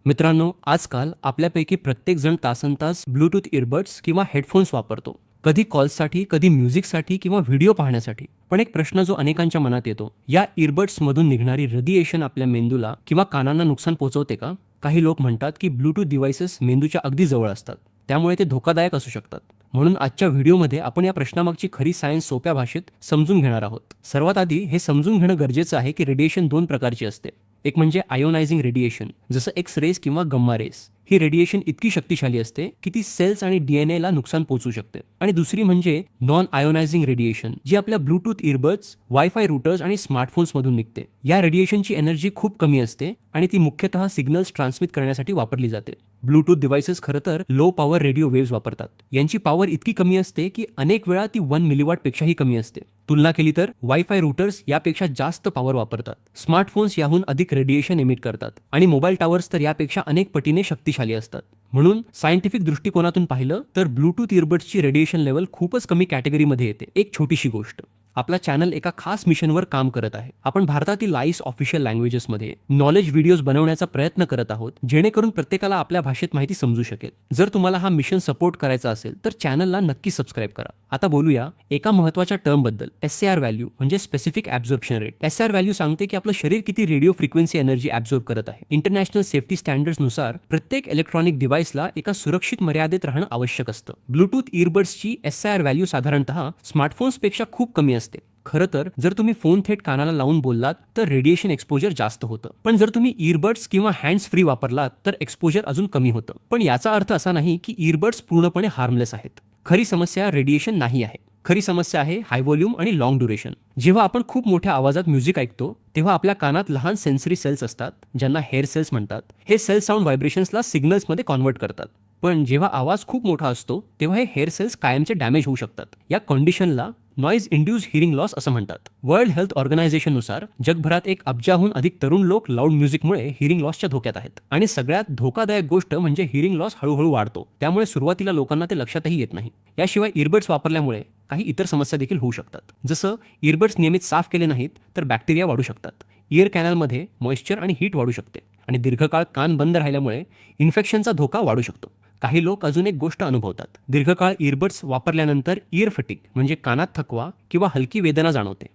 मित्रांनो, आजकाल आपल्यापैकी प्रत्येक जण तासनतास ब्लूटूथ इयरबड्स किंवा हेडफोन्स वापरतो. कधी कॉल्ससाठी, कधी म्युझिकसाठी किंवा व्हिडिओ पाहण्यासाठी. पण एक प्रश्न जो अनेकांच्या मनात येतो, या इयरबड्समधून निघणारी रेडिएशन आपल्या मेंदूला किंवा कानांना नुकसान पोहोचवते का? काही लोक म्हणतात की ब्लूटूथ डिव्हाइसेस मेंदूच्या अगदी जवळ असतात, त्यामुळे ते धोकादायक असू शकतात. म्हणून आजच्या व्हिडिओमध्ये आपण या प्रश्नामागची खरी सायन्स सोप्या भाषेत समजून घेणार आहोत. सर्वात आधी हे समजून घेणं गरजेचं आहे की रेडिएशन दोन प्रकारची असते. एक म्हणजे आयोनायझिंग रेडिएशन, जसं एक्स रेस किंवा गम्मा रेस. ही रेडिएशन इतकी शक्तिशाली असते की ती सेल्स आणि DNA ला नुकसान पोहोचू शकते. आणि दुसरी म्हणजे नॉन आयोनायझिंग रेडिएशन, जी आपल्या ब्लूटूथ इयरबड्स, वायफाय रूटर्स आणि स्मार्टफोन्स मधून निघते. या रेडिएशनची एनर्जी खूप कमी असते आणि ती मुख्यतः सिग्नल्स ट्रान्समिट करण्यासाठी वापरली जाते. ब्लूटूथ डिव्हाइसेस खरं तर लो पॉवर रेडिओ वेव्स वापरतात. यांची पॉवर इतकी कमी असते की अनेक वेळा ती 1 मिलीवॉट पेक्षाही कमी असते. तुलना केली तर वायफाय रूटर्स यापेक्षा जास्त पॉवर वापरतात. स्मार्टफोन्स याहून अधिक रेडिएशन एमिट करतात आणि मोबाईल टॉवर्स तर यापेक्षा अनेक पटीने शक्तिशाली असतात. म्हणून सायंटिफिक दृष्टिकोनातून पाहिलं तर ब्लूटूथ इयरबड्सची रेडिएशन लेवल खूपच कमी कॅटेगरीमध्ये येते. एक छोटीशी गोष्ट, आपला चॅनल एका खास मिशनवर काम करत आहे. आपण भारतातील 22 ऑफिशियल लँग्वेजेसमध्ये नॉलेज व्हिडिओज बनवण्याचा प्रयत्न करत आहोत, जेणेकरून प्रत्येकाला आपल्या भाषेत माहिती समजू शकेल. जर तुम्हाला हा मिशन सपोर्ट करायचा असेल तर चॅनलला नक्की सबस्क्राईब करा. आता बोलूया एका महत्त्वाच्या टर्म बद्दल, SAR व्हॅल्यू म्हणजे specific absorption rate. SAR value सांगते की आपलं शरीर किती रेडिओ फ्रिक्वेन्सी एनर्जी ॲब्झॉर्ब करत आहे. इंटरनॅशनल सेफ्टी स्टँडर्ड्सनुसार प्रत्येक इलेक्ट्रॉनिक डिव्हाइसला एका सुरक्षित मर्यादेत राहणं आवश्यक असतं. ब्लूटूथ इयरबड्सची SAR व्हॅल्यू साधारणतः स्मार्टफोन्सपेक्षा खूप कमी असते. खरं तर जर तुम्ही फोन थेट कानाला लावून बोललात तर रेडिएशन एक्सपोजर जास्त होतं, पण जर तुम्ही इयरबड्स किंवा हँड्स फ्री वापरलात तर एक्सपोजर अजून कमी होतं. पण याचा अर्थ असा नाही की इयरबड्स पूर्णपणे हार्मलेस आहेत. खरी समस्या रेडिएशन नाही आहे. खरी समस्या आहे हाय व्हॉल्यूम आणि लॉंग ड्युरेशन. जेव्हा आपण खूप मोठ्या आवाजात म्युझिक ऐकतो तेव्हा आपल्या कानात लहान सेन्सरी सेल्स असतात, ज्यांना हेअर सेल्स म्हणतात. हे सेल्स साऊंड व्हायब्रेशन्सला सिग्नल्समध्ये कन्व्हर्ट करतात. पण जेव्हा आवाज खूप मोठा असतो तेव्हा हे हेअर सेल्स कायमचे डॅमेज होऊ शकतात. या कंडिशनला नॉईज इंड्यूस हिअरिंग लॉस असं म्हणतात. वर्ल्ड हेल्थ ऑर्गनायझेशननुसार जगभरात 1 अब्जाहून अधिक तरुण लोक लाऊड म्युझिकमुळे हिअरिंग लॉसच्या धोक्यात आहेत. आणि सगळ्यात धोकादायक गोष्ट म्हणजे हिअरिंग लॉस हळूहळू वाढतो, त्यामुळे सुरुवातीला लोकांना ते लक्षातही येत नाही. याशिवाय इयरबड्स वापरल्यामुळे काही इतर समस्या देखील होऊ शकतात. जसं इयरबड्स नियमित साफ केले नाहीत तर बॅक्टेरिया वाढू शकतात. इयर कॅनलमध्ये मॉइश्चर आणि हीट वाढू शकते आणि दीर्घकाळ कान बंद राहिल्यामुळे इन्फेक्शनचा धोका वाढू शकतो. काही लोक अजून एक गोष्ट अनुभवतात. दीर्घकाळ इयरबड्स वापरल्यानंतर इयर फटिग म्हणजे कानात थकवा किंवा हलकी वेदना जाणवते.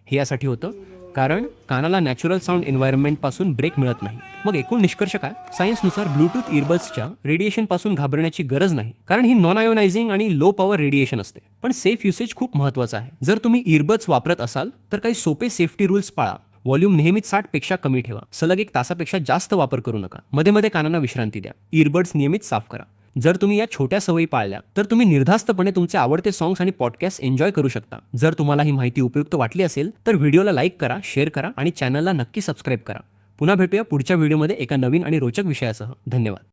हे यासाठी होतं कारण कानाला नॅचरल साऊंड एन्व्हायरमेंटपासून ब्रेक मिळत नाही. मग एकूण निष्कर्ष काय? सायन्सनुसार ब्लूटूथ इयरबड्सच्या रेडिएशनपासून घाबरण्याची गरज नाही, कारण ही नॉन आयोनायझिंग आणि लो पॉवर रेडिएशन असते. पण सेफ युसेज खूप महत्त्वाचं आहे. जर तुम्ही इयरबड्स वापरत असाल तर काही सोपे सेफ्टी रूल्स पाळा. व्हॉल्यूम नेहमीच 60 पेक्षा कमी ठेवा. सलग 1 तासापेक्षा जास्त वापर करू नका. मध्ये मध्ये कानांना विश्रांती द्या. इयरबड्स नियमित साफ करा. जर तुम्ही या छोट्या सवयी पाळल्या तर तुम्ही निर्धास्तपणे तुमचे आवडते सॉंग्स आणि पॉडकास्ट एन्जॉय करू शकता. जर तुम्हाला ही माहिती उपयुक्त वाटली असेल तर व्हिडिओला लाईक करा, शेअर करा आणि चॅनलला नक्की सबस्क्राईब करा. पुन्हा भेटूया पुढच्या व्हिडिओमध्ये एका नवीन आणि रोचक विषयासह. धन्यवाद.